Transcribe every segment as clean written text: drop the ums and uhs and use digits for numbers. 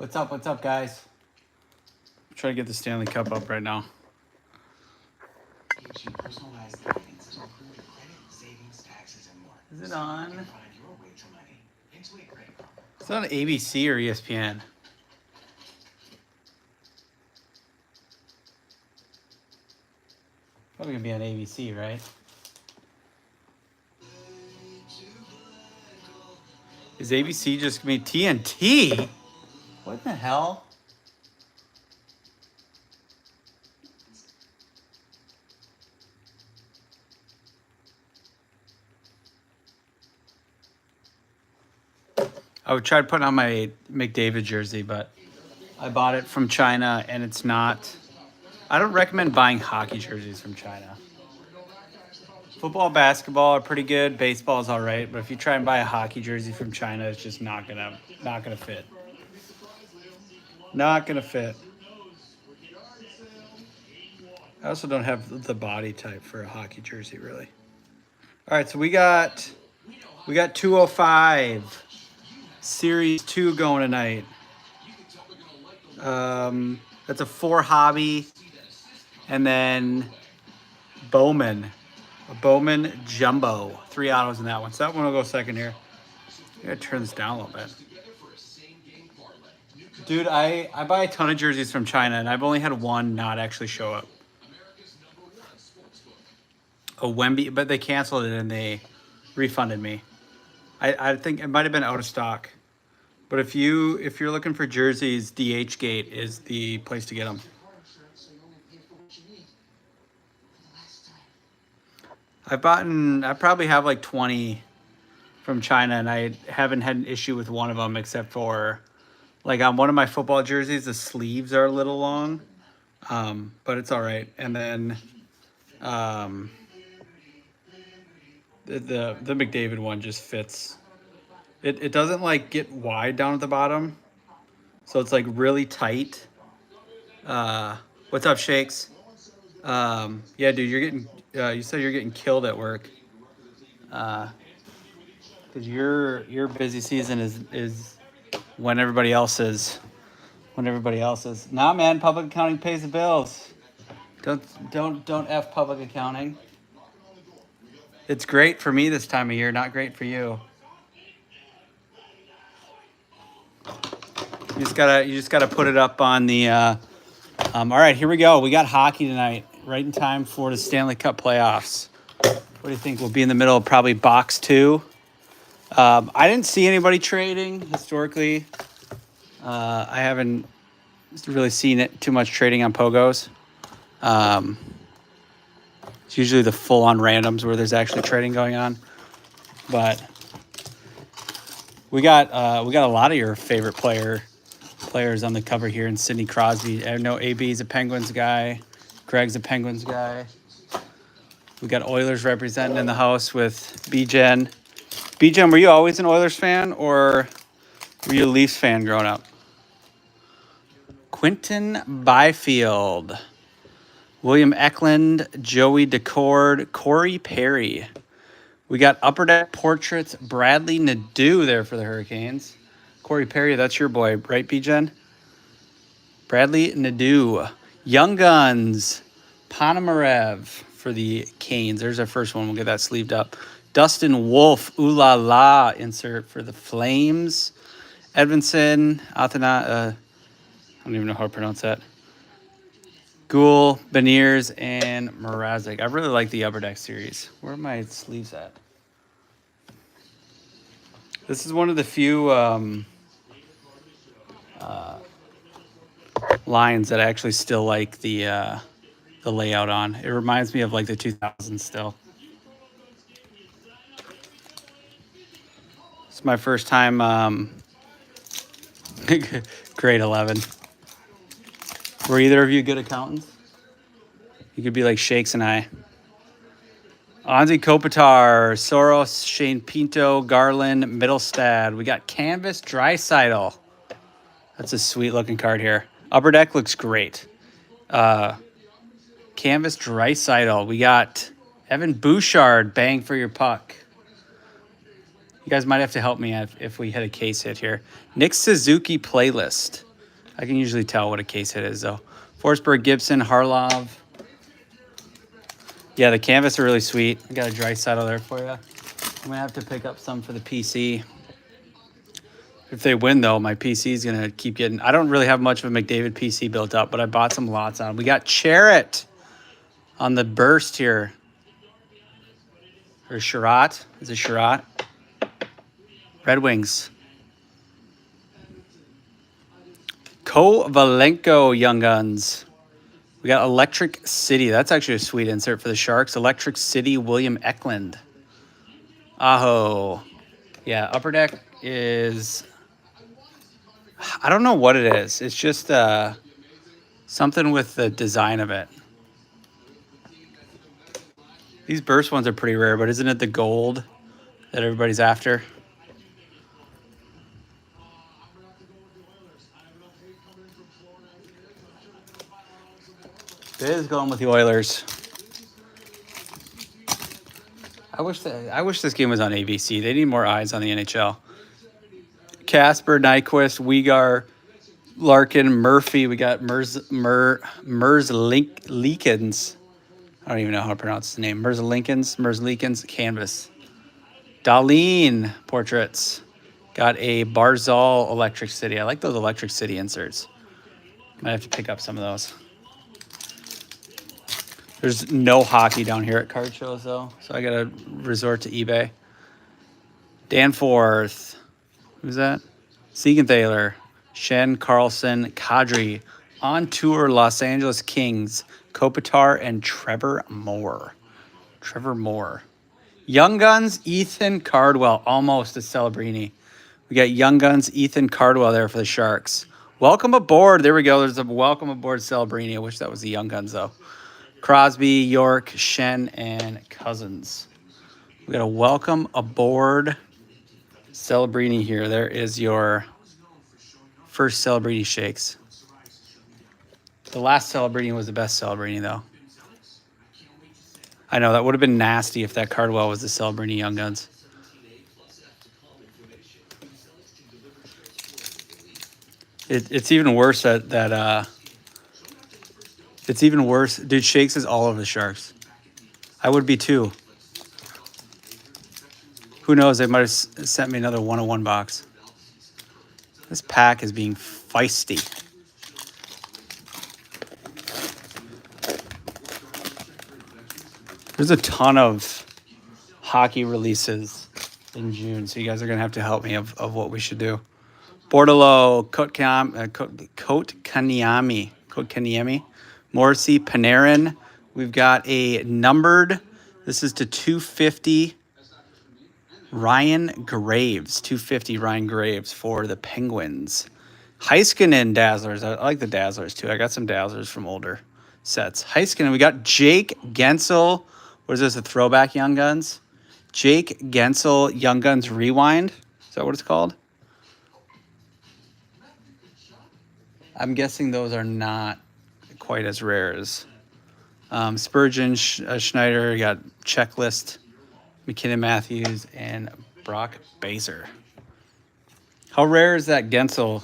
What's up, guys? I'm trying to get the Stanley Cup up right now. Gives you personalized guidance to improve your credit, savings, taxes, and more. Is it So you on? can find your way to money. Into a credit card. Is it on ABC or ESPN? Probably gonna be on ABC, right? Is ABC just gonna be TNT? What the hell? I would try putting on my McDavid jersey, but I bought it from China and it's not. I don't recommend buying hockey jerseys from China. Football, basketball are pretty good. Baseball is all right, but if you try and buy a hockey jersey from China, it's just not gonna fit. Not gonna fit. I also don't have the body type for a hockey jersey, really. All right, so we got 205 Series 2 going tonight. That's a 4 hobby, and then Bowman. A Bowman Jumbo. 3 autos in that one. So that one will go second here. I gotta turn this down a little bit. Dude, I buy a ton of jerseys from China, and I've only had one not actually show up. A Wemby, but they canceled it and they refunded me. I think it might have been out of stock. But if you're looking for jerseys, DHgate is the place to get them. I probably have like 20 from China, and I haven't had an issue with one of them except for, like, on one of my football jerseys, the sleeves are a little long, but it's all right. And then the McDavid one just fits. It doesn't like get wide down at the bottom, so it's like really tight. What's up, Shakes? Yeah, dude, you're getting. You said you're getting killed at work. Because your busy season is when everybody else is. When everybody else is. Nah, man, public accounting pays the bills. Don't F public accounting. It's great for me this time of year, not great for you. You just gotta put it up on the. All right, here we go. We got hockey tonight, right in time for the Stanley Cup playoffs. What do you think? We'll be in the middle of probably box 2. I didn't see anybody trading historically. I haven't really seen it too much trading on Pogos. It's usually the full-on randoms where there's actually trading going on. But we got a lot of your favorite players on the cover here in Sidney Crosby. I know AB's a Penguins guy. Greg's a Penguins guy. We got Oilers representing in the house with B-Gen. B-Gen, were you always an Oilers fan, or were you a Leafs fan growing up? Quinton Byfield. William Eklund, Joey Decord, Corey Perry. We got Upper Deck Portraits, Bradley Nadeau there for the Hurricanes. Corey Perry, that's your boy, right, B-Gen? Bradley Nadeau. Young Guns, Ponomarev for the Canes. There's our first one. We'll get that sleeved up. Dustin Wolf, Ooh La La insert for the Flames. Edvinson, Athena, I don't even know how to pronounce that. Gould, Beniers, and Mrazek. I really like the Upper Deck series. Where are my sleeves at? This is one of the few lines that I actually still like the layout on. It reminds me of like the 2000s still. It's my first time grade 11. Were either of you good accountants? You could be like Shakes and I. Anze Kopitar, Soros, Shane Pinto, Garland, Middlestad. We got Canvas Draisaitl. That's a sweet looking card here. Upper Deck looks great. Canvas Draisaitl. We got Evan Bouchard, Bang for Your Puck. You guys might have to help me if we hit a case hit here. Nick Suzuki Playlist. I can usually tell what a case hit is, though. Forsberg, Gibson, Harlov. Yeah, the canvas are really sweet. I got a dry settle there for you. I'm going to have to pick up some for the PC. If they win, though, my PC is going to keep getting... I don't really have much of a McDavid PC built up, but I bought some lots on. We got Charrett on the burst here. Or Sherratt. Is it Sherratt? Red Wings. Kovalenko Young Guns. We got Electric City. That's actually a sweet insert for the Sharks. Electric City, William Eklund. Aho. Yeah, Upper Deck is... I don't know what it is. It's just something with the design of it. These burst ones are pretty rare, but isn't it the gold that everybody's after? It is going with the Oilers. I wish this game was on ABC. They need more eyes on the NHL. Casper, Nyquist, Weegar, Larkin, Murphy. We got Leakins. I don't even know how to pronounce his name. Merzlikins, canvas. Darlene portraits. Got a Barzal Electric City. I like those Electric City inserts. Might have to pick up some of those. There's no hockey down here at card shows, though, so I got to resort to eBay. Danforth. Who's that? Siegenthaler. Shen, Carlson, Kadri. On tour, Los Angeles Kings. Kopitar and Trevor Moore. Young Guns, Ethan Cardwell. Almost a Celebrini. We got Young Guns, Ethan Cardwell there for the Sharks. Welcome aboard. There we go. There's a welcome aboard Celebrini. I wish that was the Young Guns, though. Crosby, York, Shen, and Cousins. We got a welcome aboard Celebrini here. There is your first Celebrini shakes. The last Celebrini was the best Celebrini, though. I know, that would have been nasty if that Cardwell was the Celebrini Young Guns. It's even worse that it's even worse. Dude, Shakes is all over the Sharks. I would be too. Who knows? They might have sent me another 101 box. This pack is being feisty. There's a ton of hockey releases in June, so you guys are going to have to help me of what we should do. Bordelot, Kotkaniemi, Morrissey, Panarin. We've got a numbered, this is to 250, Ryan Graves. 250 Ryan Graves for the Penguins. Heiskanen Dazzlers. I like the Dazzlers, too. I got some Dazzlers from older sets. Heiskanen. We got Jake Gensel. What is this, a throwback Young Guns? Jake Gensel Young Guns Rewind. Is that what it's called? I'm guessing those are not quite as rare as Spurgeon, Schneider. You got Checklist, McKinnon Matthews, and Brock Baser. How rare is that Gensel?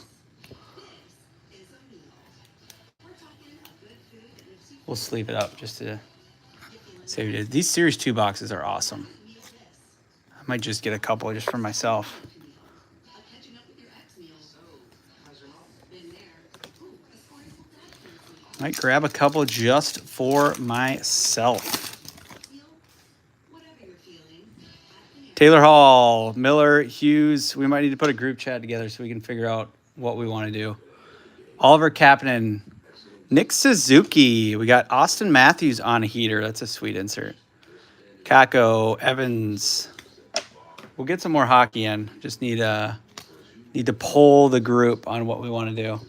We'll sleeve it up just to say what it is. These Series 2 boxes are awesome. I might just get a couple just for myself. Might grab a couple just for myself. Taylor Hall, Miller, Hughes. We might need to put a group chat together so we can figure out what we want to do. Oliver Kapanen, Nick Suzuki. We got Austin Matthews on a heater. That's a sweet insert. Kako, Evans. We'll get some more hockey in. Just need to poll the group on what we want to do.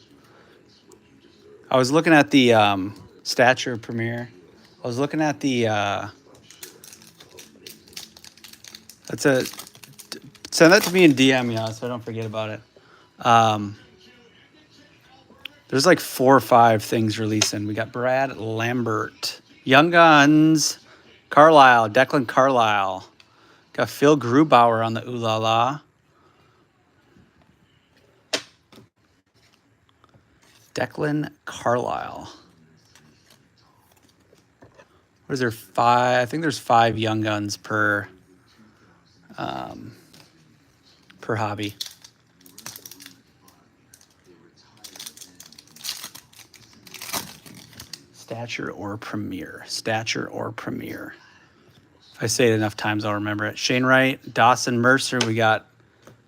I was looking at the Stature Premiere. I was looking at the send that to me in DM, yeah, so I don't forget about it. There's like 4 or 5 things releasing. We got Brad Lambert, Young Guns, Carlisle, Declan Carlisle. Got Phil Grubauer on the Ooh La La. Declan Carlisle. What is there? 5? I think there's 5 Young Guns per hobby. Stature or Premier. Stature or Premier. If I say it enough times, I'll remember it. Shane Wright, Dawson Mercer. We got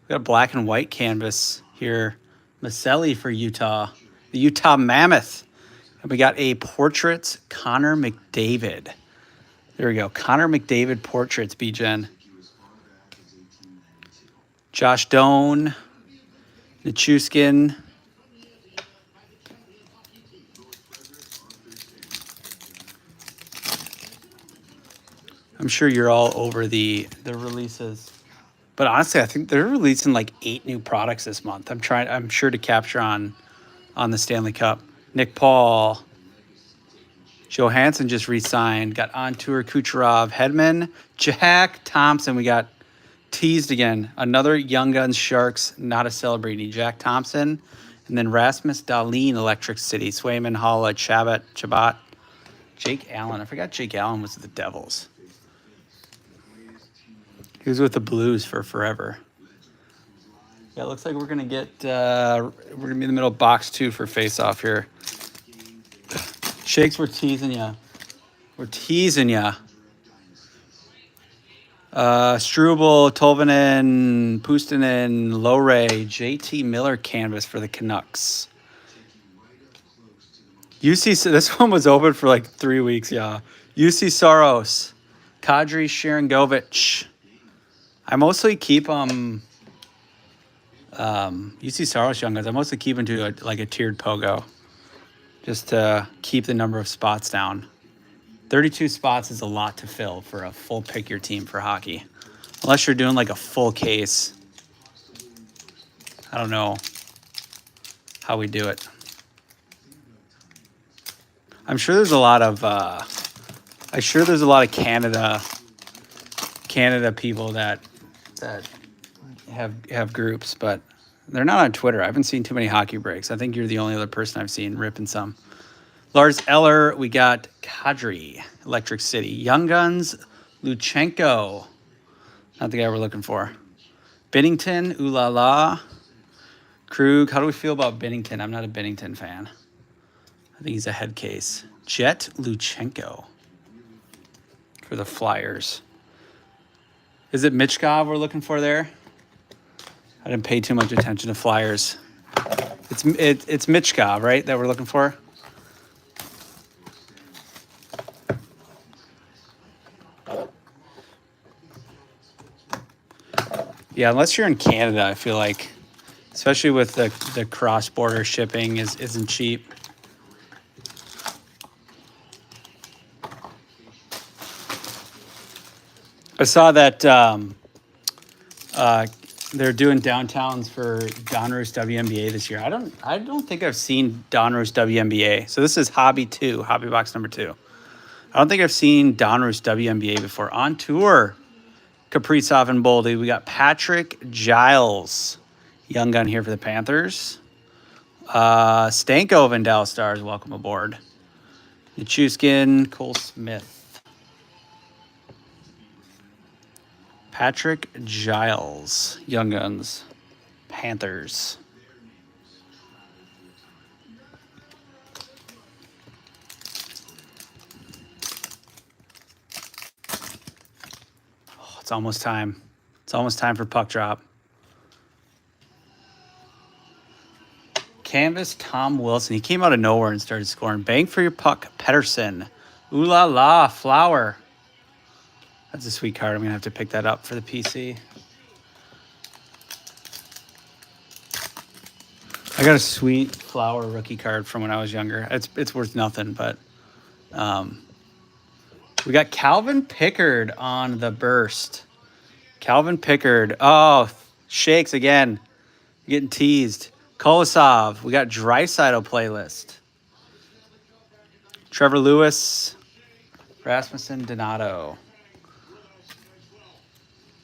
black and white canvas here. Maselli for Utah. The Utah Mammoth. And we got a portraits, Connor McDavid. There we go. Connor McDavid portraits, B-Gen. Josh Doan. Nichushkin. I'm sure you're all over the releases. But honestly, I think they're releasing like 8 new products this month. I'm sure to capture on the Stanley Cup. Nick Paul. Johansson just re-signed. Got on tour Kucherov, Hedman, Jack Thompson. We got teased again. Another Young Guns Sharks, not a celebrity. Jack Thompson. And then Rasmus Dahlin, Electric City. Swayman, Holla, Chabot. Jake Allen. I forgot Jake Allen was with the Devils. He was with the Blues for forever. Yeah, it looks like we're going to get, we're going to be in the middle of box 2 for face-off here. Shakes, we're teasing ya. We're teasing ya. Struble, Tolvanen, Puustinen, Lowray, JT Miller canvas for the Canucks. this one was open for like 3 weeks, yeah. UC Soros, Kadri Sharangovich. I mostly keep UC Saros Young Guns. I mostly keep them to a tiered pogo, just to keep the number of spots down. 32 spots is a lot to fill for a full pick your team for hockey, unless you're doing like a full case. I don't know how we do it. I'm sure there's a lot of Canada people that have groups, but they're not on Twitter. I haven't seen too many hockey breaks. I think you're the only other person I've seen ripping some. Lars Eller, we got Kadri, Electric City. Young Guns, Luchenko. Not the guy we're looking for. Binnington, ooh la la. Krug, how do we feel about Binnington? I'm not a Binnington fan. I think he's a head case. Jet Luchenko for the Flyers. Is it Michkov we're looking for there? I didn't pay too much attention to Flyers. It's Michkov, right, that we're looking for? Yeah, unless you're in Canada, I feel like, especially with the cross-border shipping isn't cheap. I saw that they're doing downtowns for Donruss WNBA this year. I don't think I've seen Donruss WNBA. So this is Hobby 2, Hobby Box number 2. I don't think I've seen Donruss WNBA before. On tour, Kaprizov and Boldy. We got Patrick Giles, Young Gun here for the Panthers. Stanko and Dallas Stars, welcome aboard. Nichushkin, Cole Smith. Patrick Giles, Young Guns, Panthers. Oh, it's almost time. It's almost time for puck drop. Canvas, Tom Wilson. He came out of nowhere and started scoring. Bang for your puck, Pettersson. Ooh la la, Flower. That's a sweet card. I'm going to have to pick that up for the PC. I got a sweet Flower rookie card from when I was younger. It's worth nothing, but we got Calvin Pickard on the burst. Calvin Pickard. Oh, Shakes again. Getting teased. Kolosov. We got Draisaitl playlist. Trevor Lewis. Rasmussen Donato.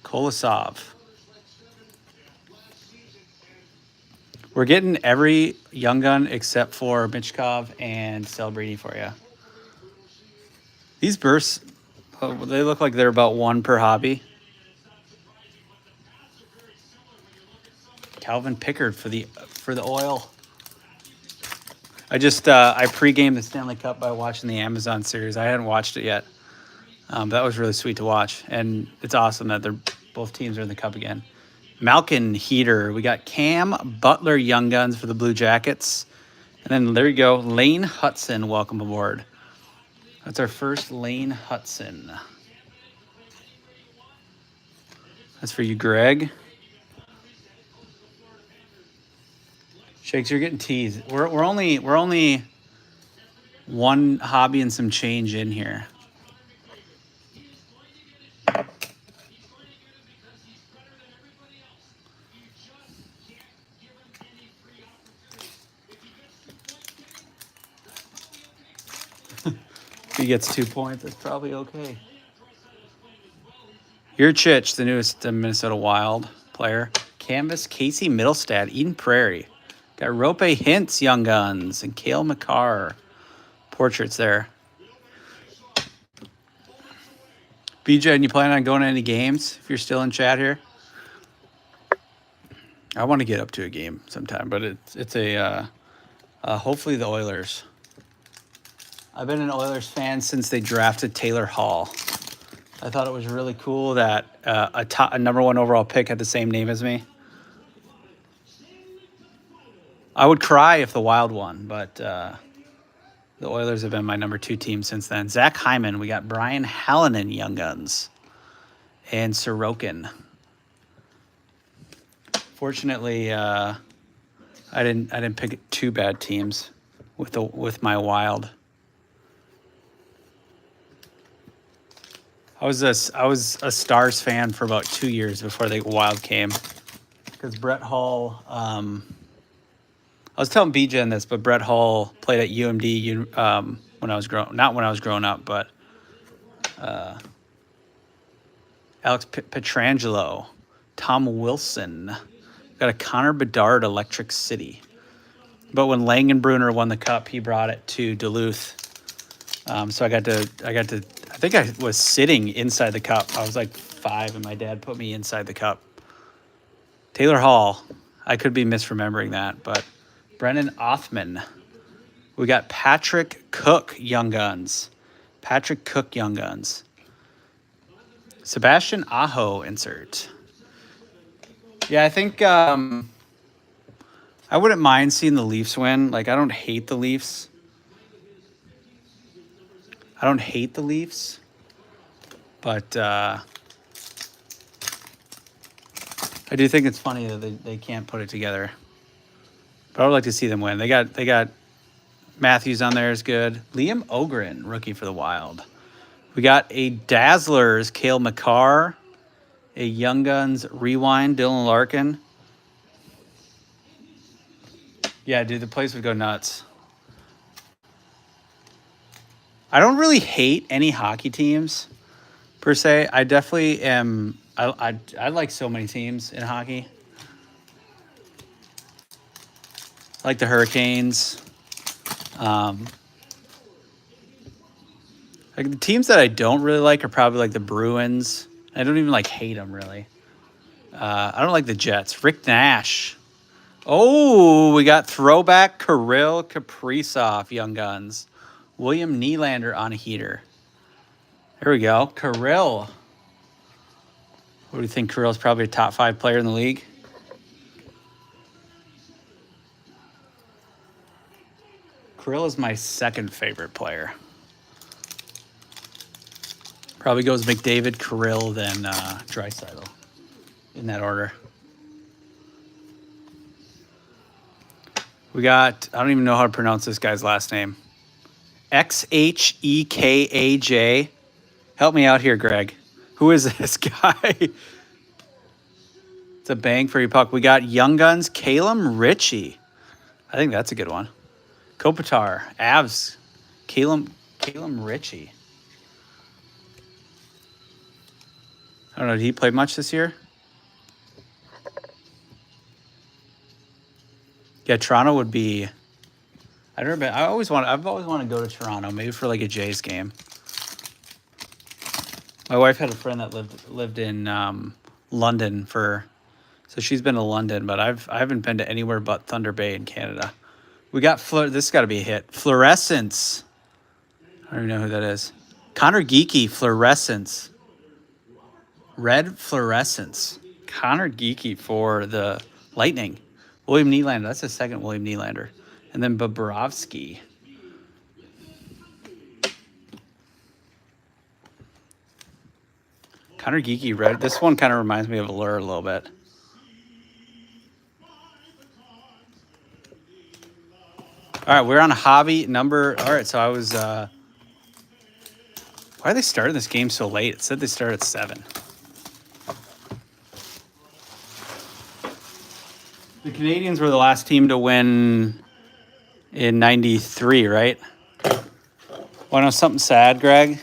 Kolosov. We're getting every young gun except for Michkov and Celebrity for you. These bursts, they look like they're about one per hobby. Calvin Pickard for the oil. I just I pre-gamed the Stanley Cup by watching the Amazon series. I hadn't watched it yet. That was really sweet to watch, and it's awesome that both teams are in the Cup again. Malkin Heater. We got Cam Butler Young Guns for the Blue Jackets. And then there you go, Lane Hudson, welcome aboard. That's our first Lane Hudson. That's for you, Greg. Shakes, you're getting teased. We're only one hobby and some change in here. If he gets 2 points, that's probably okay. Yurchich, the newest Minnesota Wild player. Canvas, Casey Middlestad, Eden Prairie. Got Rope Hintz, Young Guns, and Cale McCarr. Portraits there. BJ, and you plan on going to any games if you're still in chat here? I want to get up to a game sometime, but it's hopefully the Oilers. I've been an Oilers fan since they drafted Taylor Hall. I thought it was really cool that a number 1 overall pick had the same name as me. I would cry if the Wild won, but the Oilers have been my number 2 team since then. Zach Hyman, we got Brian Hallinan, Young Guns, and Sorokin. Fortunately, I didn't pick 2 bad teams with my Wild. I was a Stars fan for about 2 years before the Wild came, because Brett Hull. I was telling BJ in this, but Brett Hull played at UMD when I was growing up, but Alex Petrangelo, Tom Wilson, got a Connor Bedard Electric City. But when Langenbrunner won the Cup, he brought it to Duluth. So I think I was sitting inside the Cup. I was like 5, and my dad put me inside the Cup. Taylor Hall, I could be misremembering that, but Brennan Othman. We got Patrick Cook, Young Guns. Patrick Cook, Young Guns. Sebastian Aho, insert. Yeah, I think I wouldn't mind seeing the Leafs win. Like, I don't hate the Leafs. But I do think it's funny that they can't put it together. But I would like to see them win. They got Matthews on there is good. Liam Ogren, rookie for the Wild. We got a Dazzlers, Cale McCarr. A Young Guns Rewind, Dylan Larkin. Yeah, dude, the place would go nuts. I don't really hate any hockey teams, per se. I definitely am. I like so many teams in hockey. I like the Hurricanes. Like the teams that I don't really like are probably like the Bruins. I don't even like hate them really. I don't like the Jets. Rick Nash. Oh, we got throwback Kirill Kaprizov, Young Guns. William Nylander on a heater. There we go. Kirill. What do you think? Kirill's probably a top 5 player in the league. Kirill is my second favorite player. Probably goes McDavid, Kirill, then Draisaitl. In that order. We got, I don't even know how to pronounce this guy's last name. Xhekaj. Help me out here, Greg. Who is this guy? It's a bang for your puck. We got Young Guns, Calum Ritchie. I think that's a good one. Kopitar, Avs, Calum Ritchie. I don't know, did he play much this year? Yeah, Toronto would be. I've always wanted to go to Toronto, maybe for like a Jays game. My wife had a friend that lived in London so she's been to London, but I haven't been to anywhere but Thunder Bay in Canada. We got this has got to be a hit. Fluorescence. I don't even know who that is. Connor Geeky, Fluorescence. Red Fluorescence. Connor Geeky for the Lightning. William Nylander. That's the second William Nylander. And then Bobrovsky. Connor Geeky red. This one kind of reminds me of Allure a little bit. All right, we're on hobby number. All right, so I was. Why are they starting this game so late? It said they start at 7. The Canadians were the last team to win in '93, right? Want to know something sad, Greg?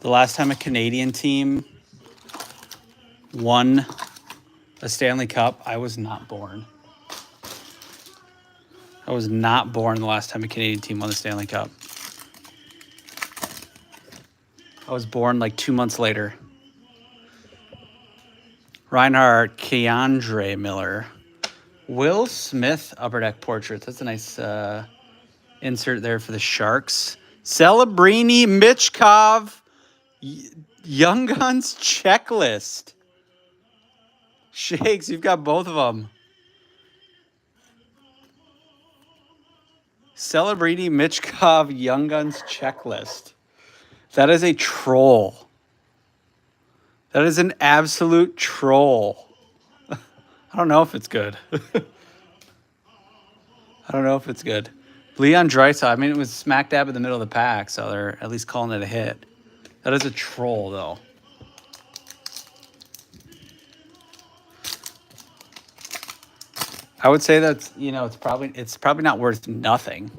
The last time a Canadian team won a Stanley Cup, I was not born. I was not born the last time a Canadian team won the Stanley Cup. I was born like 2 months later. Reinhard Keandre Miller. Will Smith Upper Deck Portraits. That's a nice insert there for the Sharks. Celebrini Michkov Young Guns Checklist. Shakes, you've got both of them. Celebrini Michkov Young Guns Checklist. That is a troll. That is an absolute troll. I don't know if it's good. I don't know if it's good. Leon Draisaitl, I mean, it was smack dab in the middle of the pack, so they're at least calling it a hit. That is a troll, though. I would say that's, it's probably not worth nothing.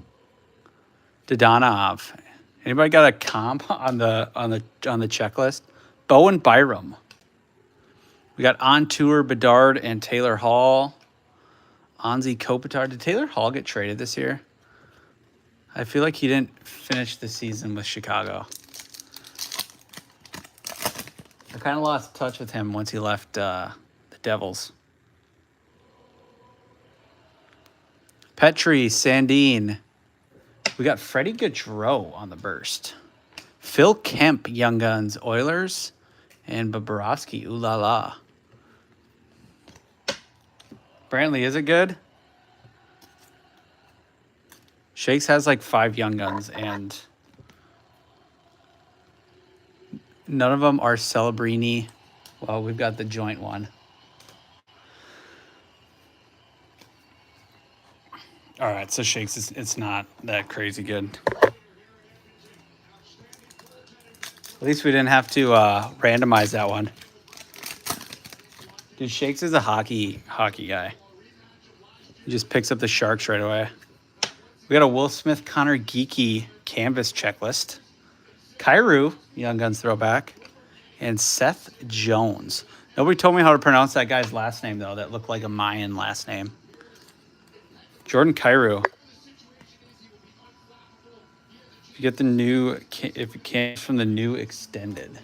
Dodonov. Anybody got a comp on the checklist? Bowen Byram. We got On Tour Bedard and Taylor Hall. Anze Kopitar. Did Taylor Hall get traded this year? I feel like he didn't finish the season with Chicago. I kind of lost touch with him once he left the Devils. Petri, Sandine. We got Freddie Gaudreau on the burst. Phil Kemp, Young Guns, Oilers. And Bobrovsky, ooh la la. Brantley, is it good? Shakes has like 5 Young Guns, and none of them are Celebrini. Well, we've got the joint one. All right, so Shakes, it's not that crazy good. At least we didn't have to randomize that one. Dude, Shakes is a hockey guy. He just picks up the Sharks right away. We got a Will Smith, Connor Geeky canvas checklist. Kyrou, Young Guns throwback. And Seth Jones. Nobody told me how to pronounce that guy's last name, though. That looked like a Mayan last name. Jordan Kyrou. If you get the new, if you can, from the new extended.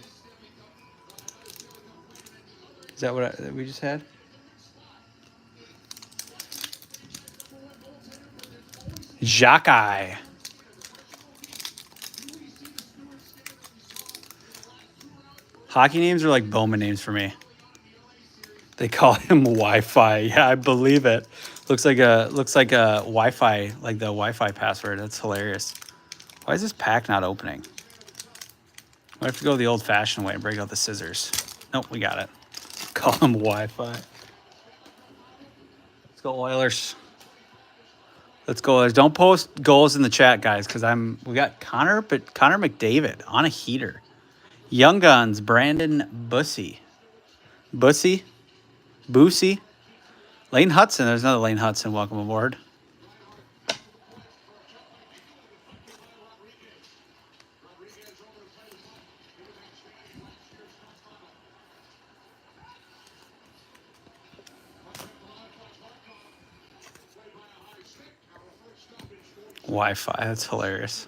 Is that what we just had? Jacques. Hockey names are like Bowman names for me. They call him Wi-Fi. Yeah, I believe it. Looks like a Wi-Fi, like the Wi-Fi password. That's hilarious. Why is this pack not opening? I have to go the old-fashioned way and break out the scissors. Nope, we got it. Call him Wi-Fi. Let's go Oilers. Let's go Oilers. Don't post goals in the chat, guys, because we got Connor McDavid on a heater. Young Guns, Brandon Bussey. Boosie. Lane Hudson. There's another Lane Hudson. Welcome aboard. Wi-Fi. That's hilarious.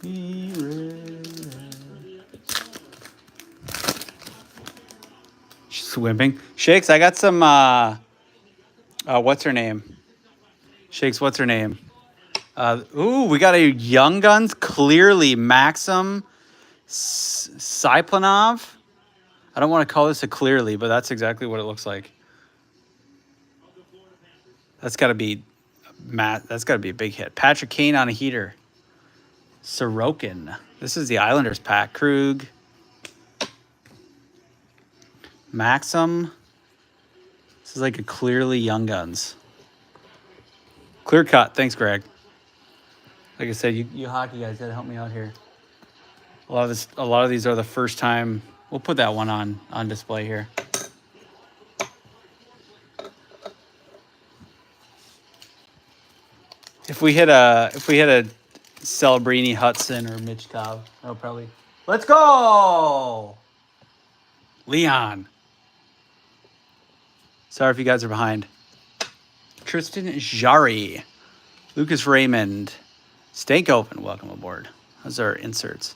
Be ready. Swimming. Shakes, I got some, what's her name? Shakes, what's her name? Ooh, we got a Young Guns, clearly Maxim Syplanov. I don't want to call this a clearly, but that's exactly what it looks like. That's got to be Matt. That's got to be a big hit. Patrick Kane on a heater. Sorokin. This is the Islanders pack. Krug. Maxim. This is like a clearly Young Guns. Clear cut. Thanks, Greg. Like I said, you hockey guys gotta help me out here. A lot of these are the first time. We'll put that one on display here. If we hit a Celebrini, Hudson, or Mitch Cobb, that'll probably. Let's go, Leon. Sorry if you guys are behind. Tristan Jarry, Lucas Raymond, Stank Open. Welcome aboard. Those are inserts.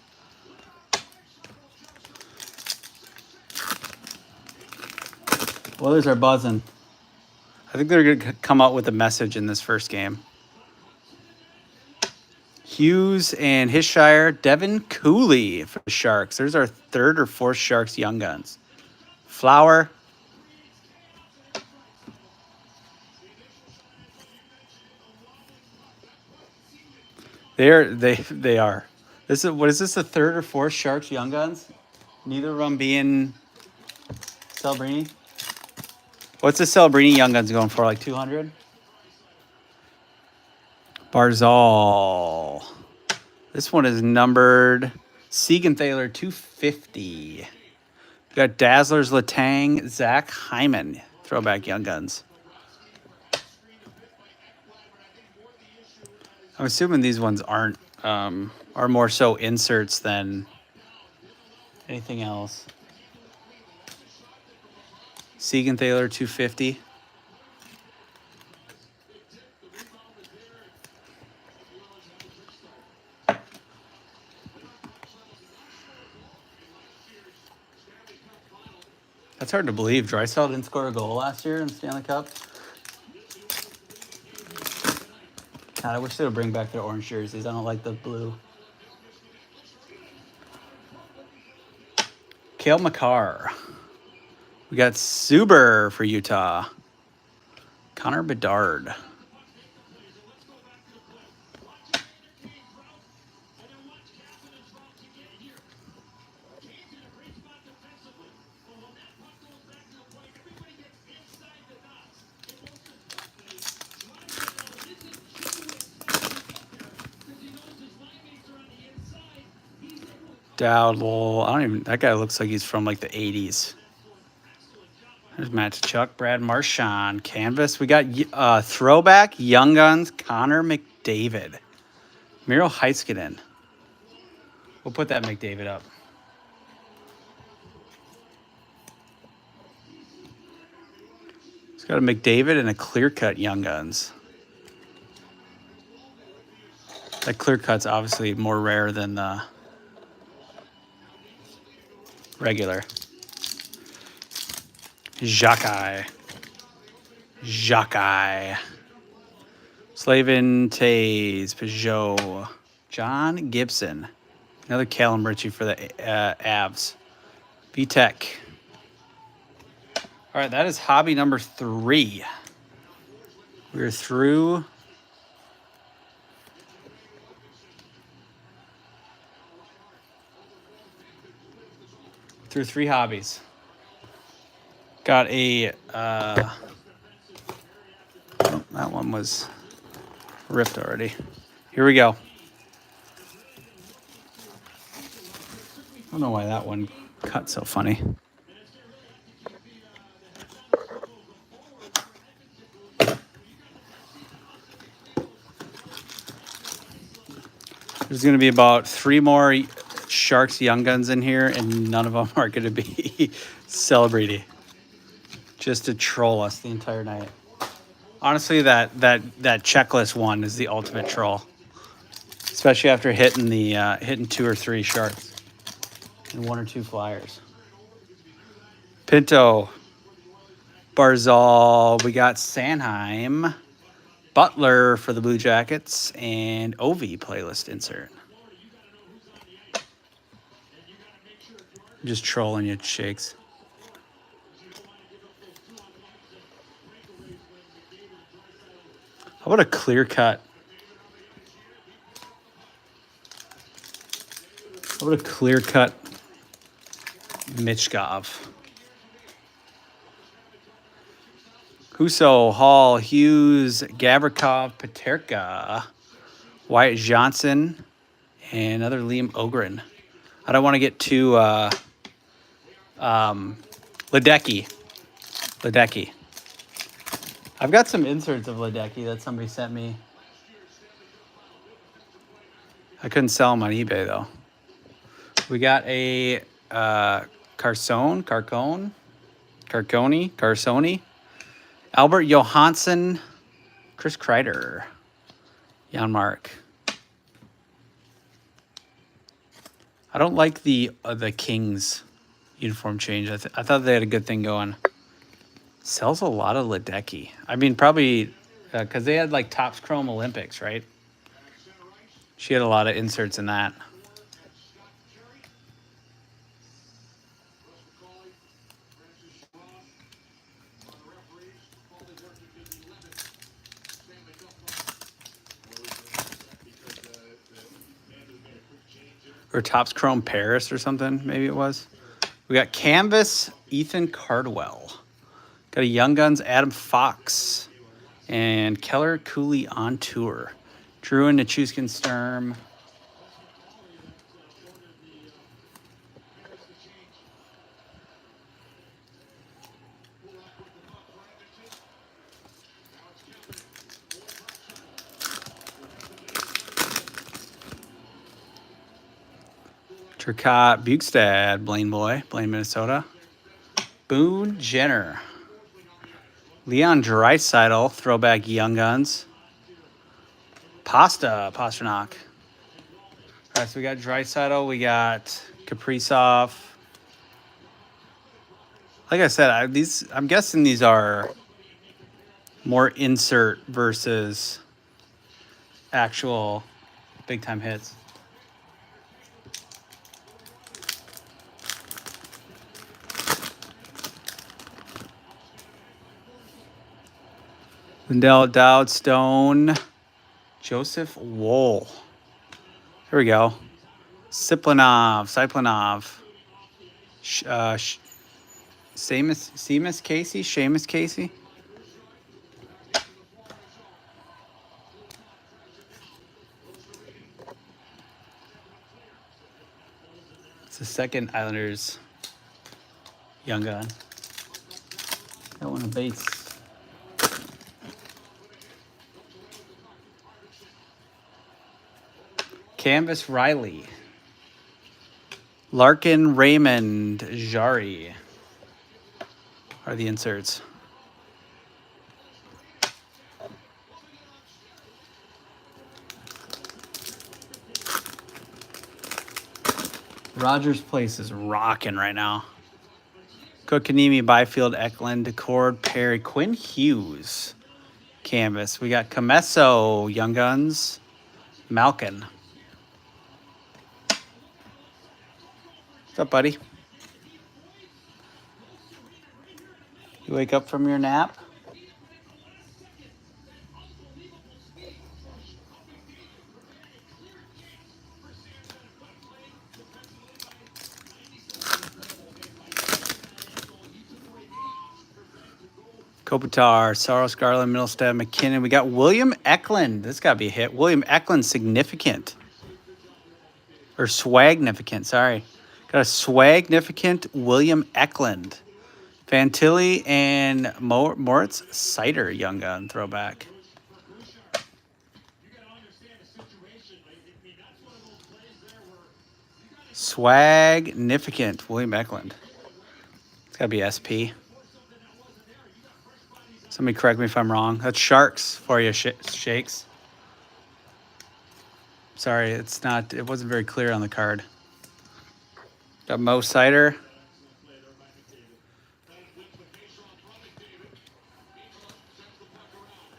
Oilers are buzzing. I think they're going to come out with a message in this first game. Hughes and Hisshire, Devin Cooley for the Sharks. There's our third or fourth Sharks Young Guns. Flower. They are. What is this? The third or fourth Sharks Young Guns? Neither of them being Celebrini. What's the Celebrini Young Guns going for? Like 200? Barzal. This one is numbered Siegenthaler 250. We got Dazzlers Letang, Zach Hyman. Throwback Young Guns. I'm assuming these ones are more so inserts than anything else. Siegenthaler 250. That's hard to believe. Draisaitl didn't score a goal last year in the Stanley Cup. God, I wish they would bring back their orange jerseys. I don't like the blue. Cale Makar. We got Suber for Utah. Connor Bedard. Dowdle. That guy looks like he's from like the 80s. There's Matt Tkachuk, Brad Marchand, Canvas. We got throwback Young Guns, Connor McDavid. Miro Heiskanen. We'll put that McDavid up. It's got a McDavid and a clear-cut Young Guns. That clear-cut's obviously more rare than the regular. Jacques. Slavin, Taze, Peugeot, John Gibson. Another Callum Ritchie for the Avs. VTech. All right, that is hobby number 3. We're through 3 hobbies. Got a, oh, that one was ripped already. Here we go. I don't know why that one cut so funny. There's going to be about 3 more Sharks Young Guns in here, and none of them are going to be Celebrity. Just to troll us the entire night. Honestly, that checklist one is the ultimate troll, especially after hitting the hitting 2 or 3 sharks and 1 or 2 flyers. Pinto, Barzal, we got Sanheim, Butler for the Blue Jackets, and Ovi playlist insert. Just trolling you, Shakes. How about a clear cut? How about a clear cut Michkov? Huso, Hall, Hughes, Gavrikov, Paterka, Wyatt Johnson, and another Liam Ogren. I don't want to get too Ledecky. I've got some inserts of Ledecky that somebody sent me. I couldn't sell them on eBay though. We got a Carcone, Albert Johansson, Chris Kreider, Jan Mark. I don't like the Kings uniform change. I thought they had a good thing going. Sells a lot of Ledecky. I mean, probably because they had like Topps Chrome Olympics, right? She had a lot of inserts in that. Or Topps Chrome Paris or something, maybe it was. We got Canvas, Ethan Cardwell. Got a Young Guns, Adam Fox. And Keller Cooley on tour. Drew and Nichushkin Sturm. Turcotte, Bukestad, Blaine, Minnesota. Boone Jenner. Leon Draisaitl, throwback Young Guns. Pasternak. All right, so we got Draisaitl, we got Kaprizov. Like I said, I'm guessing these are more insert versus actual big time hits. Lindell, Dowd, Stone, Joseph Wool. Here we go. Siplanov, Seamus Casey. It's the second Islanders Young Gun. That one of Bates. Canvas Riley. Larkin, Raymond, Jari are the inserts. Rogers Place is rocking right now. Kokanimi, Byfield, Eklund, Decord, Perry, Quinn Hughes. Canvas. We got Comesso, Young Guns, Malkin. What's up, buddy? You wake up from your nap? Kopitar, Saros, Garland, Middlestad, McKinnon. We got William Eklund. This got to be a hit. William Eklund, significant. Or swagnificant, sorry. Got a swagnificant William Eklund. Fantilli and Moritz Sider, Young Gun throwback. Swagnificant William Eklund. It's got to be SP. Somebody correct me if I'm wrong. That's Sharks for you, Shakes. Sorry, it's not. It wasn't very clear on the card. Got Mo Sider.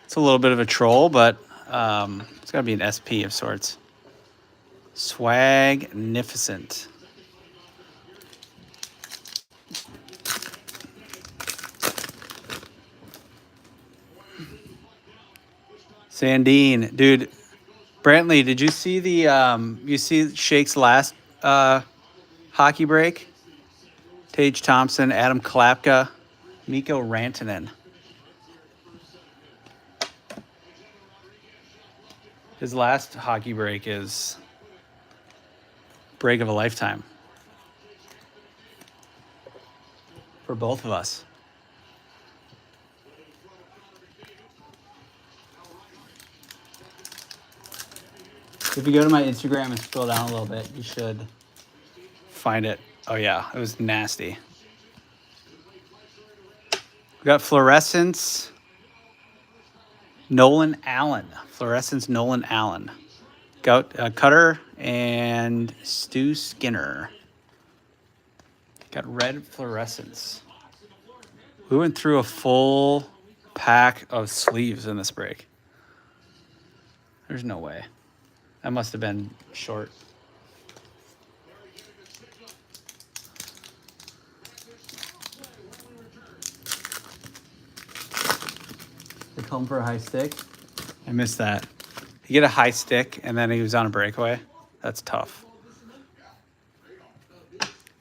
It's a little bit of a troll, but it's got to be an SP of sorts. Swagnificent. Sandine, dude. Brantley, did you see the you see Shake's last hockey break? Tage Thompson, Adam Klapka, Mikko Rantanen. His last hockey break is break of a lifetime for both of us. If you go to my Instagram and scroll down a little bit, you should find it. Oh yeah, it was nasty. We got Fluorescence Nolan Allen. Fluorescence Nolan Allen. Got Cutter and Stu Skinner. Got red Fluorescence. We went through a full pack of sleeves in this break. There's no way. That must have been short. They call him for a high stick. I missed that. You get a high stick and then he was on a breakaway. That's tough.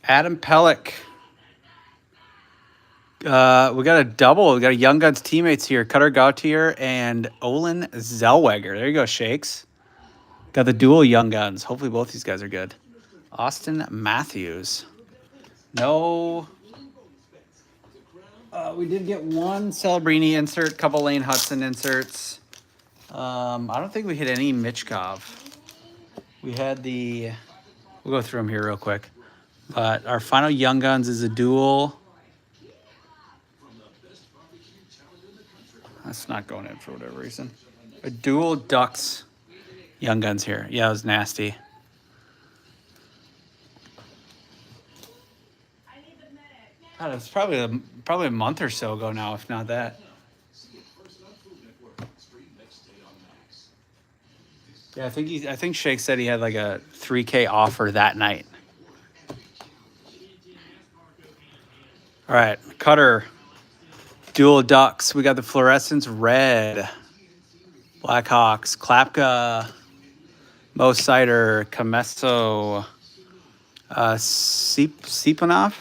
Adam Pellick. We got a double. We got a Young Guns teammates here. Cutter Gautier and Olin Zellweger. There you go, Shakes. Got the dual Young Guns. Hopefully both these guys are good. Austin Matthews. No. We did get one Celebrini insert, couple Lane Hudson inserts. I don't think we hit any Michkov. We had the... We'll go through them here real quick. But our final Young Guns is a dual. That's not going in for whatever reason. A dual Ducks Young Guns here. Yeah, it was nasty. God, it was probably a month or so ago now, if not that. Yeah, I think Shake said he had like a 3K offer that night. All right, Cutter. Dual Ducks. We got the Fluorescence Red. Blackhawks. Klapka. Mo Sider. Kameso. Siponov?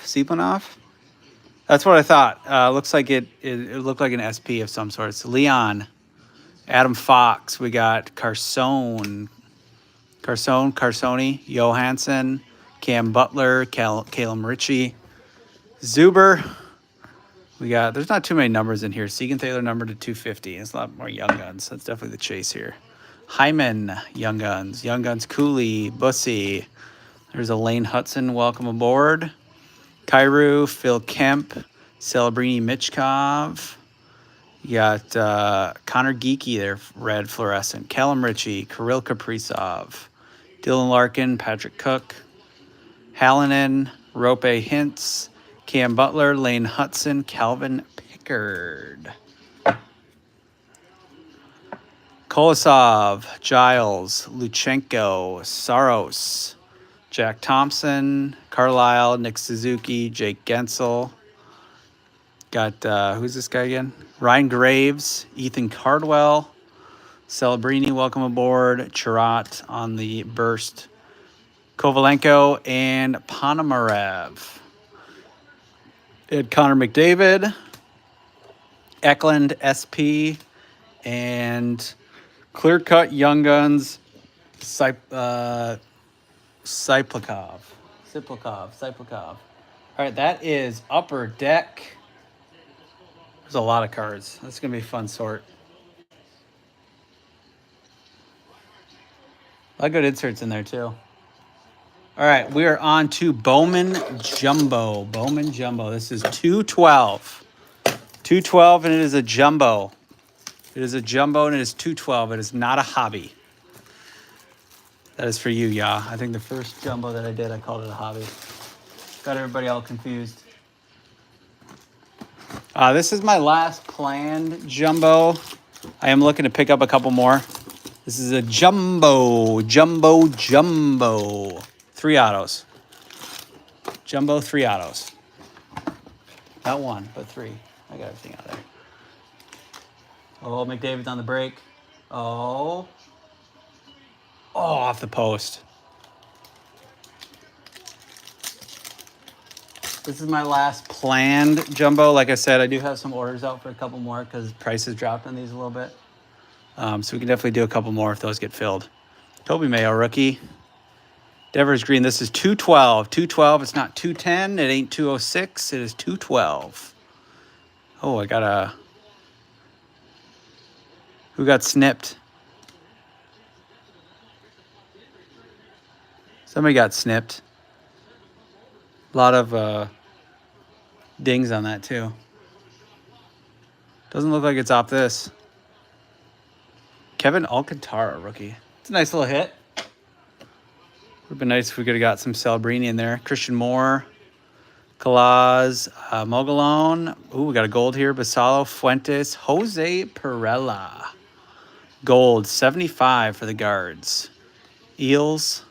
That's what I thought. Looks like it looked like an SP of some sorts. Leon. Adam Fox. We got Carsoni. Johansson. Cam Butler. Calum Ritchie. Zuber. We got, there's not too many numbers in here. Siegenthaler numbered to 250. It's a lot more Young Guns. That's definitely the chase here. Hyman, Young Guns. Young Guns, Cooley, Bussy. There's a Lane Hudson, welcome aboard. Kairu, Phil Kemp, Celebrini Michkov. You got Connor Geeky there, red fluorescent. Callum Ritchie, Kirill Kaprizov. Dylan Larkin, Patrick Cook. Hallinan, Rope Hintz. Cam Butler, Lane Hudson, Calvin Pickard. Kolosov, Giles, Luchenko, Saros, Jack Thompson, Carlisle, Nick Suzuki, Jake Gensel. Got, who's this guy again? Ryan Graves, Ethan Cardwell, Celebrini, welcome aboard. Chirat on the burst. Kovalenko and Ponomarev. Had Connor McDavid, Eklund SP, and Clear Cut Young Guns, Siplakov. All right, that is Upper Deck. There's a lot of cards. That's going to be a fun sort. A lot of good inserts in there, too. All right, we are on to Bowman Jumbo. Bowman Jumbo. This is 212. 212, and it is a jumbo. It is a jumbo, and it is 212. It is not a hobby. That is for you, yeah. I think the first jumbo that I did, I called it a hobby. Got everybody all confused. This is my last planned jumbo. I am looking to pick up a couple more. This is a jumbo. 3 autos. Jumbo 3 autos. Not 1, but 3. I got everything out there. Oh, McDavid's on the break. Oh, off the post. This is my last planned jumbo. Like I said, I do have some orders out for a couple more because prices dropped on these a little bit. So we can definitely do a couple more if those get filled. Toby Mayo, rookie. Devers Green, this is 212. 212, it's not 210. It ain't 206. It is 212. Oh, I got a... Who got snipped? Somebody got snipped. A lot of dings on that, too. Doesn't look like it's off this. Kevin Alcantara, rookie. It's a nice little hit. Would have been nice if we could have got some Celebrini in there. Christian Moore, Kalaz, Mogalone. Ooh, we got a gold here. Basalo, Fuentes, Jose Perella. Gold, 75 for the guards. Eels.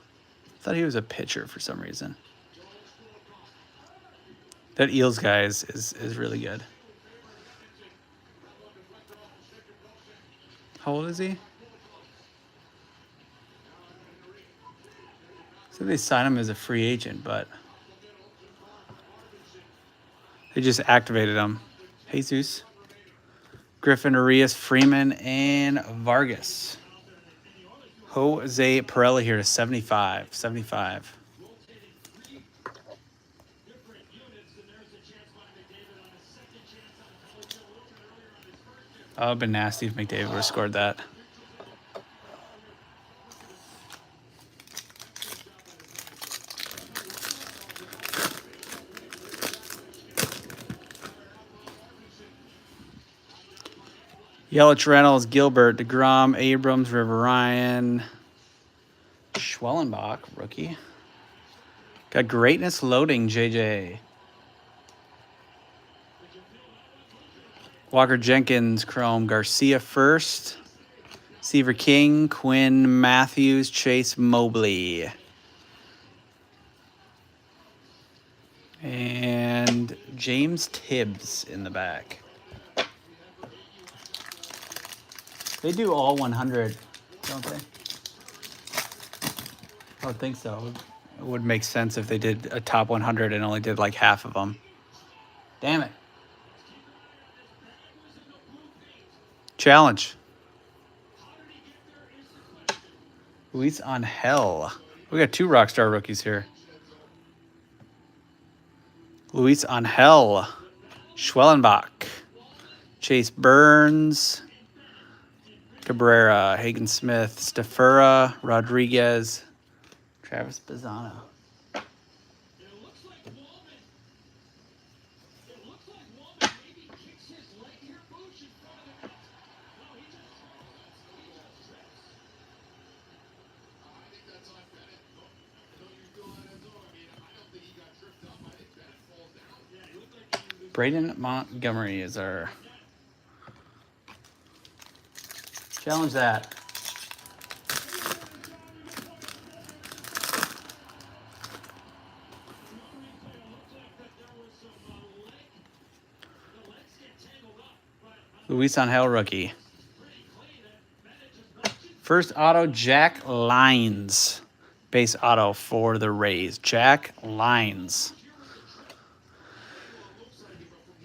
Thought he was a pitcher for some reason. That Eels guy is really good. How old is he? So they sign him as a free agent, but they just activated him. Jesus, Griffin, Arias, Freeman, and Vargas. Jose Pirelli here to 75. 75. Oh, it'd been nasty if McDavid would have scored that. Yelich, Reynolds, Gilbert, DeGrom, Abrams, River Ryan, Schwellenbach, rookie. Got greatness loading, JJ. Walker Jenkins, Chrome, Garcia first. Seaver King, Quinn Matthews, Chase Mobley. And James Tibbs in the back. They do all 100, don't they? I would think so. It would make sense if they did a top 100 and only did like half of them. Damn it. Challenge. Luis Angel. We got 2 Rockstar rookies here. Luis Angel. Schwellenbach. Chase Burns. Cabrera, Hagen Smith, Stafura, Rodriguez, Travis Bazzano. Braden Montgomery is our... Challenge that. Luis Angel rookie. First auto, Jack Lines. Base auto for the Rays. Jack Lines.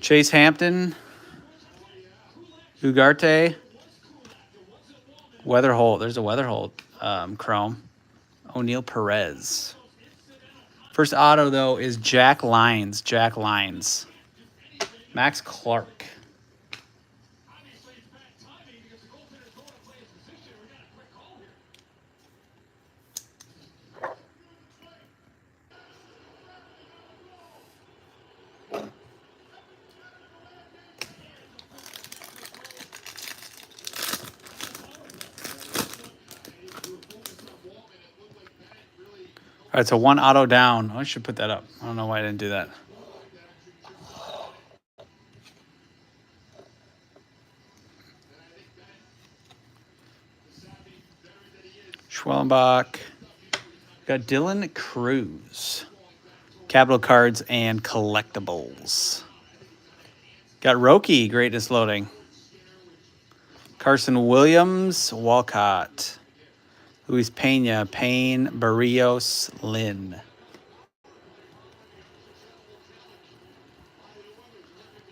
Chase Hampton. Ugarte. Weatherholt. There's a Weatherholt chrome. O'Neal Perez. First auto, though, is Jack Lines. Jack Lines. Max Clark. right, so 1 auto down. Oh, I should put that up. I don't know why I didn't do that. Schwellenbach. Got Dylan Cruz. Capital Cards and Collectibles. Got Roki, Greatness Loading. Carson Williams, Walcott. Luis Pena, Payne, Barrios, Lynn.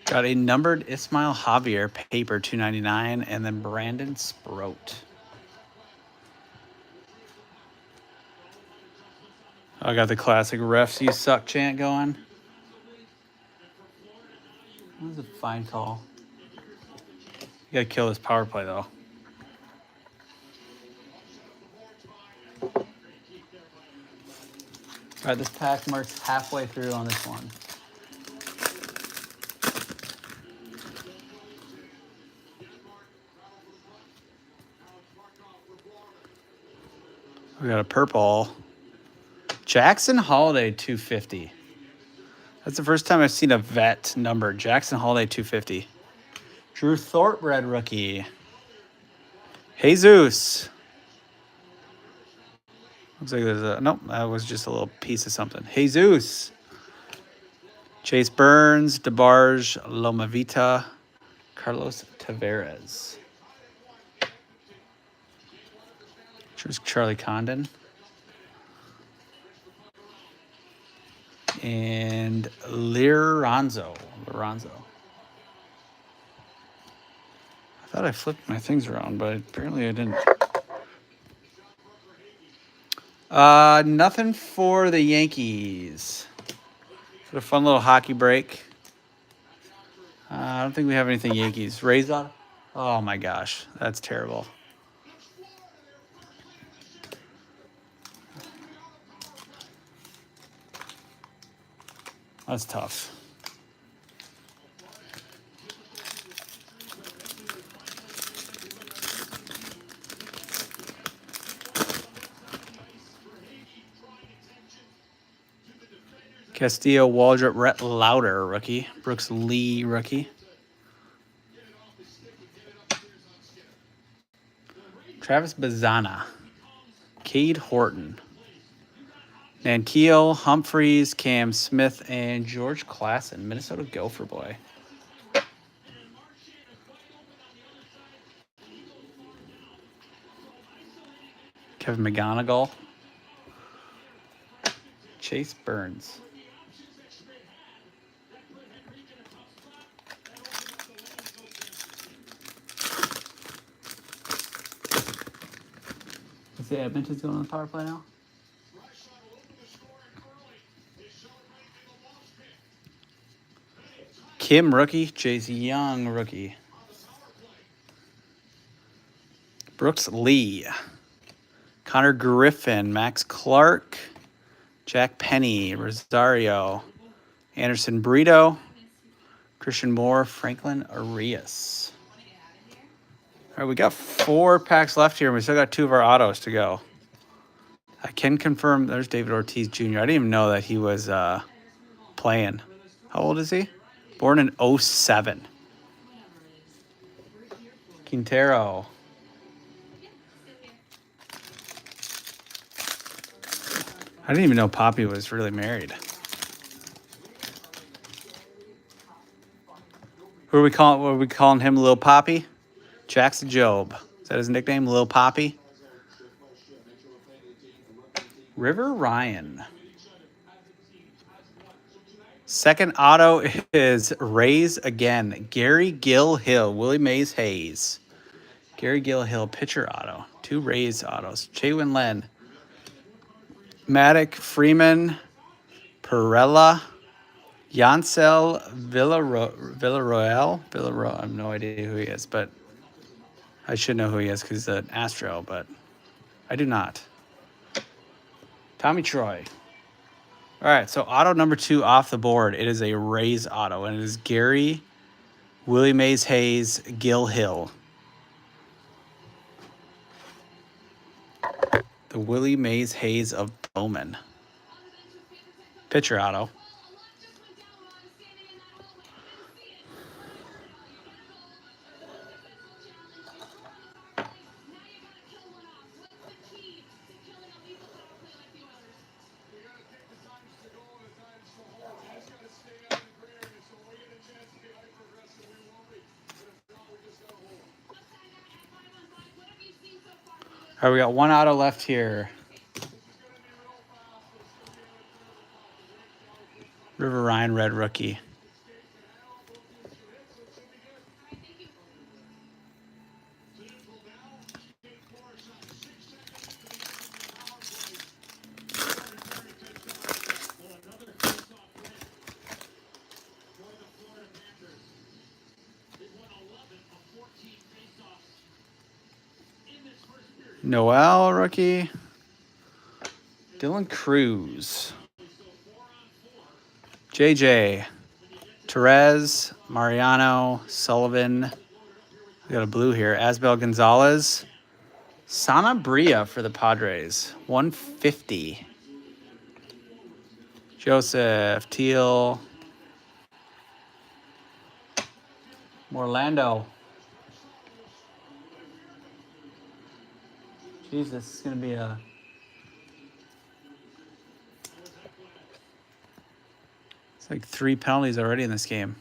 Got a numbered Ismail Javier, paper, $2.99, and then Brandon Sproat. I got the classic refs you suck chant going. That was a fine call. You gotta kill this power play though. All right, this pack marks halfway through on this one. We got a purple. Jackson Holiday 250. That's the first time I've seen a vet number. Jackson Holiday 250. Drew Thorpe, red rookie. Jesus. Looks like there's a, nope, that was just a little piece of something. Jesus. Chase Burns, DeBarge, Lomavita, Carlos Tavares. Here's Charlie Condon. And Liranzo. I thought I flipped my things around, but apparently I didn't. Nothing for the Yankees. It's a fun little hockey break. I don't think we have anything Yankees. Rays on? Oh my gosh, that's terrible. That's tough. Castillo, Waldrop, Rhett Lauder, rookie. Brooks Lee, rookie. Travis Bazana. Cade Horton. Nankeel, Humphreys, Cam Smith, and George Klassen, Minnesota Gopher boy. Kevin McGonigal. Chase Burns. Let's see, Edmonton's going on the power play now. Kim, rookie. Chase Young, rookie. Brooks Lee. Connor Griffin, Max Clark, Jack Penny, Rosario, Anderson Brito, Christian Moore, Franklin Arias. All right, we got 4 packs left here, and we still got 2 of our autos to go. I can confirm there's David Ortiz Jr. I didn't even know that he was playing. How old is he? Born in 07. Quintero. I didn't even know Poppy was really married. Who are we calling? What are we calling him? Lil Poppy? Jackson Job. Is that his nickname? Lil Poppy? River Ryan. Second auto is Rays again. Gary Gill Hill. Willie Mays Hayes. Gary Gill Hill, pitcher auto. 2 Rays autos. Chaywin Len. Maddock, Freeman, Perella, Yancel, Villaroel. I have no idea who he is, but I should know who he is because he's an Astro, but I do not. Tommy Troy. All right, so auto number 2 off the board. It is a Rays auto, and it is Gary, Willie Mays Hayes, Gil Hill. The Willie Mays Hayes of Bowman. Pitcher auto. All right, we got one auto left here. River Ryan, red rookie. Noel, rookie. Dylan Cruz. JJ. Therese, Mariano, Sullivan. We got a blue here. Asbel Gonzalez. Sanabria for the Padres. 150. Joseph, Teal. Orlando. Jeez, this is going to be a... It's like 3 penalties already in this game.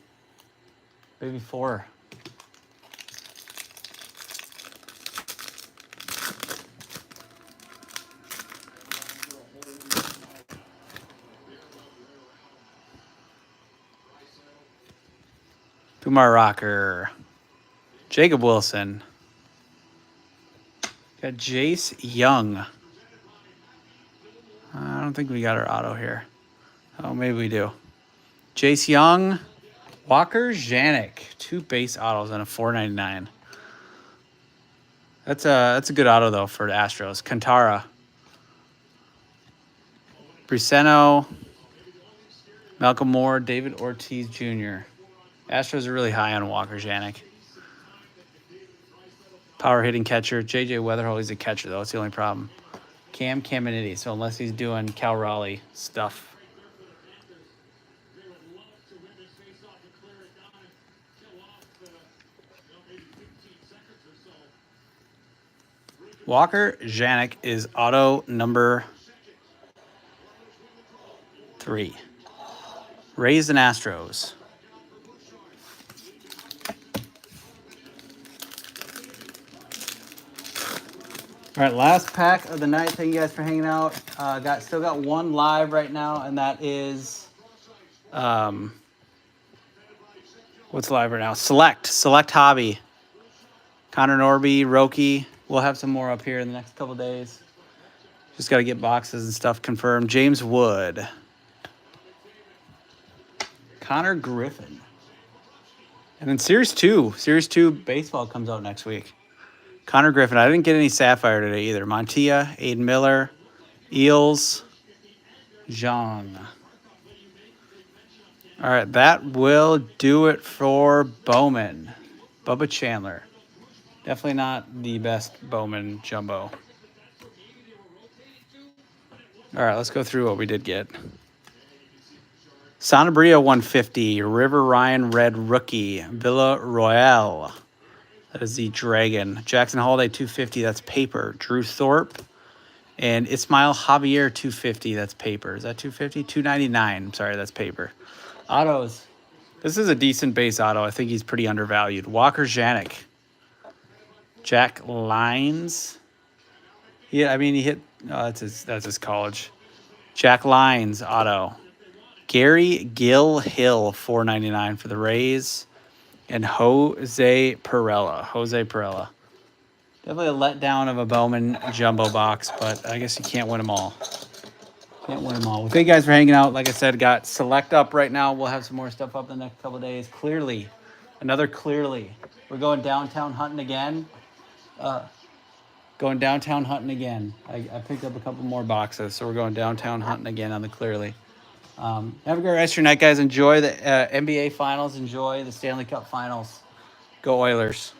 Maybe 4. Kumar Rocker. Jacob Wilson. Got Jace Young. I don't think we got our auto here. Oh, maybe we do. Jace Young. Walker Janik. 2 base autos and a $4.99. That's a good auto, though, for the Astros. Cantara. Briseno. Malcolm Moore. David Ortiz Jr. Astros are really high on Walker Janik. Power hitting catcher. J.J. Weatherall, he's a catcher, though. It's the only problem. Cam Caminiti. So unless he's doing Cal Raleigh stuff. Walker Janik is auto number 3. Rays and Astros. All right, last pack of the night. Thank you guys for hanging out. Still got one live right now, and that is, what's live right now? Select Hobby. Connor Norby, Roki. We'll have some more up here in the next couple days. Just got to get boxes and stuff confirmed. James Wood. Connor Griffin. And then Series 2 baseball comes out next week. Connor Griffin. I didn't get any Sapphire today either. Montilla, Aiden Miller, Eels, Zhang. All right, that will do it for Bowman. Bubba Chandler. Definitely not the best Bowman jumbo. All right, let's go through what we did get. Sanabria 150, River Ryan red rookie, Villa Royale. That is the Dragon. Jackson Holiday 250, that's paper. Drew Thorpe and Ismail Javier 250, that's paper. Is that 250? 299. I'm sorry, that's paper. Autos. This is a decent base auto. I think he's pretty undervalued. Walker Janik. Jack Lines. Yeah, I mean he hit that's his college. Jack Lines auto. Gary Gill Hill, $4.99 for the Rays. And Jose Perella. Definitely a letdown of a Bowman jumbo box, but I guess you can't win them all. Well, thank you guys for hanging out. Like I said, got Select up right now. We'll have some more stuff up in the next couple of days. Clearly. We're going downtown hunting again. I picked up a couple more boxes, so we're going downtown hunting again on the Clearly. Have a great rest of your night, guys. Enjoy the NBA Finals. Enjoy the Stanley Cup Finals. Go Oilers.